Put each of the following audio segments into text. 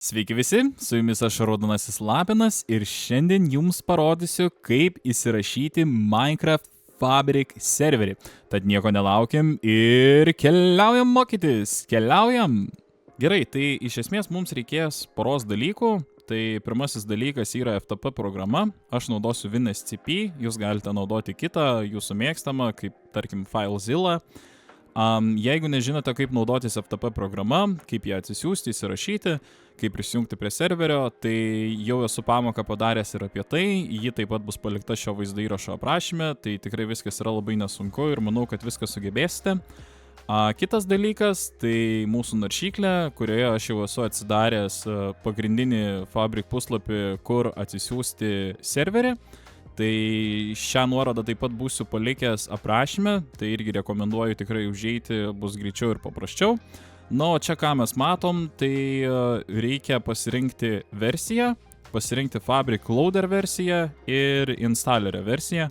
Sveiki visi, su jumis aš Raudonasis Lapinas ir šiandien jums parodysiu, kaip įsirašyti Minecraft Fabric serverį. Tad nieko nelaukiam ir keliaujam mokytis, keliaujam! Gerai, tai iš esmės mums reikės poros dalykų. Tai pirmasis dalykas yra FTP programa, aš naudosiu WinSCP, jūs galite naudoti kitą, jūsų mėgstamą, kaip tarkim FileZilla. Jeigu nežinote, kaip naudotis FTP programa, kaip ją atsisiųsti, įsirašyti, kaip prisijungti prie serverio, tai jau esu pamoką padaręs ir apie tai, ji taip pat bus palikta šio vaizdo įrašo aprašyme, tai tikrai viskas yra labai nesunku ir manau, kad viską sugebėsite. Kitas dalykas, tai mūsų naršyklė, kurioje aš jau esu atsidaręs pagrindinį Fabric puslapį, kur atsisiųsti serverį. Tai šią nuorodą taip pat būsiu palikęs aprašyme, tai irgi rekomenduoju tikrai užeiti, bus greičiau ir paprasčiau. Na, o čia ką mes matom, tai reikia pasirinkti versiją, pasirinkti Fabric Loader versiją ir Installerio versiją.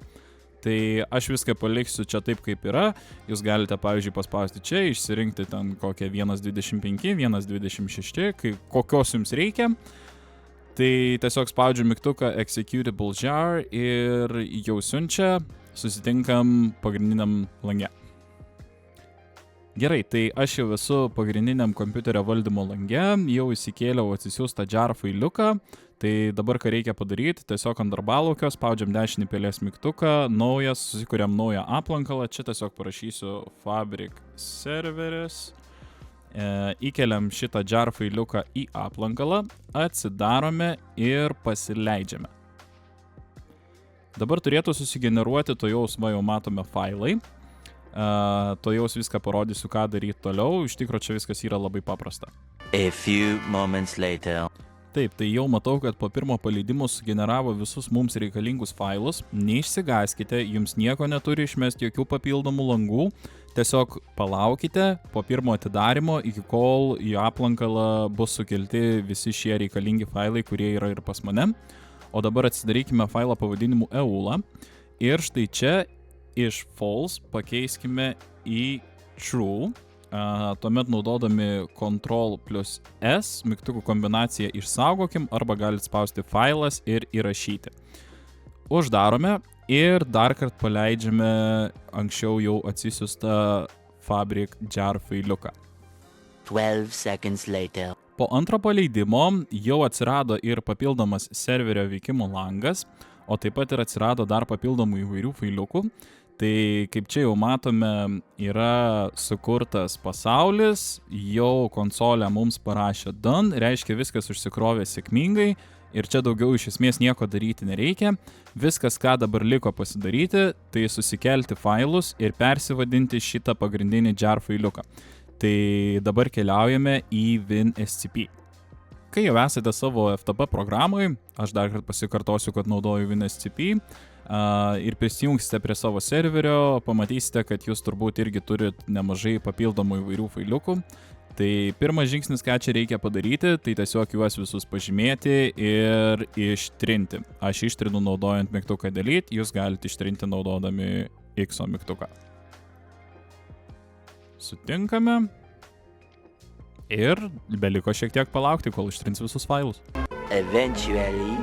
Tai aš viską paliksiu čia taip, kaip yra. Jūs galite, pavyzdžiui, paspausti čia, išsirinkti ten kokią 1.25, 1.26, kokios jums reikia. Tai tiesiog spaudžiu mygtuką Executable Jar ir jau siunčia, susitinkam pagrindiniam lange. Gerai, tai aš jau esu pagrindiniam kompiuterio valdymo lange, jau įsikėliau atsisiųstą jar failiuką. Tai dabar ką reikia padaryti, tiesiog ant darbalaukio spaudžiam dešinį pelės mygtuką, naujas, susikuriam naują aplankalą, čia tiesiog parašysiu Fabric serveris. Įkeliam šitą jar failiuką į aplankalą, atsidarome ir pasileidžiame. Dabar turėtų susigeneruoti, to jau matome failai. To jau viską parodysiu, ką daryti toliau, iš tikro čia viskas yra labai paprasta. A few moments later. Taip, tai jau matau, kad po pirmo paleidimo sugeneravo visus mums reikalingus failus. Neišsigąskite, jums nieko neturi išmesti jokių papildomų langų. Tiesiog palaukite po pirmo atidarimo, iki kol į aplankalą bus sukelti visi šie reikalingi failai, kurie yra ir pas mane. O dabar atsidarykime failą pavadinimu EULA. Ir štai čia iš false pakeiskime į true. Tuomet naudodami Ctrl+S mygtukų kombinaciją išsaugokim arba galite spausti failas ir įrašyti. Uždarome ir dar kartą paleidžiame anksčiau jau atsisiųstą Fabric jar failiuką. 12 seconds later. Po antro paleidimo jau atsirado ir papildomas serverio veikimo langas, o taip pat ir atsirado dar papildomų įvairių failiukų. Tai kaip čia jau matome, yra sukurtas pasaulis, jau konsolė mums parašė done, reiškia viskas užsikrovė sėkmingai ir čia daugiau iš esmės nieko daryti nereikia. Viskas, ką dabar liko pasidaryti, tai susikelti failus ir persivadinti šitą pagrindinį jar failiuką. Tai dabar keliaujame į WinSCP. Kai jau esate savo FTP programai, aš dar kartą pasikartosiu, kad naudoju WinSCP, ir prisijungsite prie savo serverio, pamatysite, kad jūs turbūt irgi turit nemažai papildomų įvairių failiukų. Tai pirmas žingsnis, ką čia reikia padaryti, tai tiesiog juos visus pažymėti ir ištrinti. Aš ištrinu naudojant mygtuką delete, jūs galite ištrinti naudodami X mygtuką. Sutinkame. Ir beliko šiek tiek palaukti, kol ištrins visus failus. Eventually.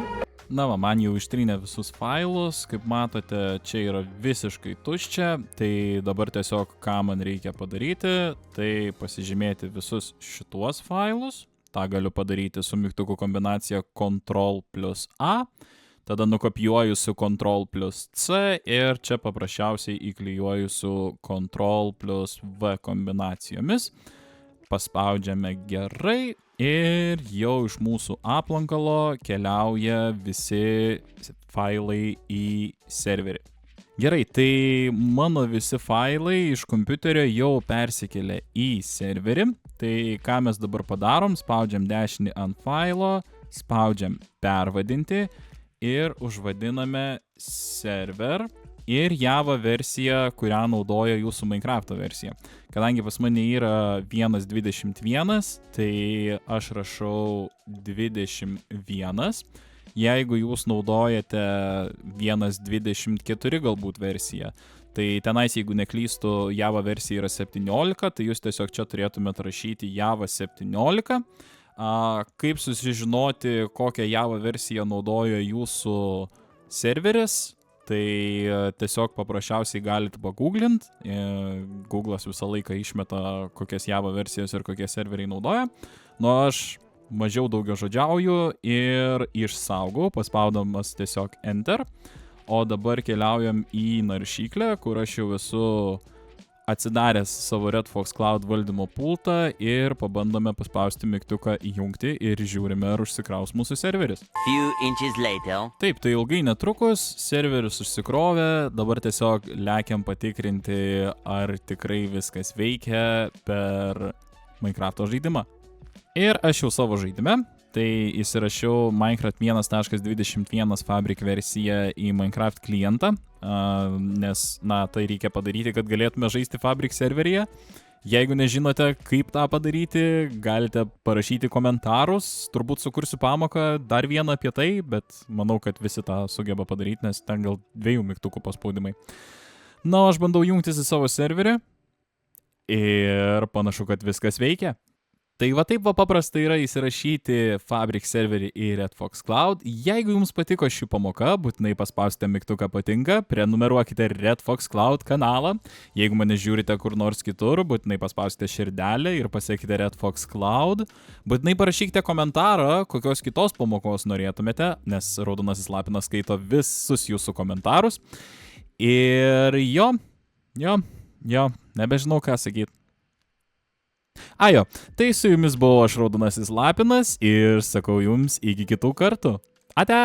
Na, man jau ištrinė visus failus, kaip matote, čia yra visiškai tuščia, tai dabar tiesiog ką man reikia padaryti, tai pasižymėti visus šituos failus, tą galiu padaryti su mygtukų kombinacija Ctrl+A, tada nukopijuoju su Ctrl+C ir čia paprasčiausiai įklijuoju su Ctrl+V kombinacijomis. Paspaudžiame gerai ir jau iš mūsų aplankalo keliauja visi failai į serverį. Gerai, tai mano visi failai iš kompiuterio jau persikėlė į serverį. Tai ką mes dabar padarom, spaudžiam dešinį ant failo, spaudžiam pervadinti ir užvadiname server. Ir Java versija, kurią naudoja jūsų Minecraft'o versija. Kadangi pas mane yra 1.21, tai aš rašau 21. Jeigu jūs naudojate 1.24 galbūt versiją, tai tenais, jeigu neklystu, Java versija yra 17, tai jūs tiesiog čia turėtumėte rašyti Java 17. kaip susižinoti, kokią Java versiją naudoja jūsų serveris, tai tiesiog paprasčiausiai galite pagooglint. Google'as visą laiką išmeta, kokias Java versijas ir kokie serveriai naudoja. Nu, aš mažiau daugiau žodžiauju ir išsaugau, paspaudamas tiesiog Enter. O dabar keliaujam į naršyklę, kur aš jau esu atsidaręs savo Red Fox Cloud valdymo pultą ir pabandome paspausti mygtuką įjungti ir žiūrime, ar užsikraus mūsų serveris. Few inches later. Taip, tai ilgai netrukus, serveris užsikrovė, dabar tiesiog lekiam patikrinti, ar tikrai viskas veikia per Minecraft'o žaidimą. Ir aš jau savo žaidime, tai įsirašiau Minecraft 1.21 Fabric versiją į Minecraft klientą, nes, tai reikia padaryti, kad galėtume žaisti Fabric serveryje. Jeigu nežinote, kaip tą padaryti, galite parašyti komentarus, turbūt sukursiu pamoką dar vieną apie tai, bet manau, kad visi tą sugeba padaryti, nes ten gal 2 mygtukų paspaudimai. Na, aš bandau jungtis į savo serverį ir panašu, kad viskas veikia. Tai va taip paprasta yra įsirašyti Fabric serverį į Red Fox Cloud. Jeigu jums patiko ši pamoka, būtinai paspausite mygtuką patinka, prenumeruokite Red Fox Cloud kanalą. Jeigu mane žiūrite kur nors kitur, būtinai paspausite širdelę ir pasiekite Red Fox Cloud. Būtinai parašykite komentarą, kokios kitos pamokos norėtumėte, nes Raudonasis Lapinas skaito visus jūsų komentarus. Ir jo, nebežinau ką sakyti. Tai su jumis buvau aš Raudonasis Lapinas ir sakau jums iki kitų kartų. Ate!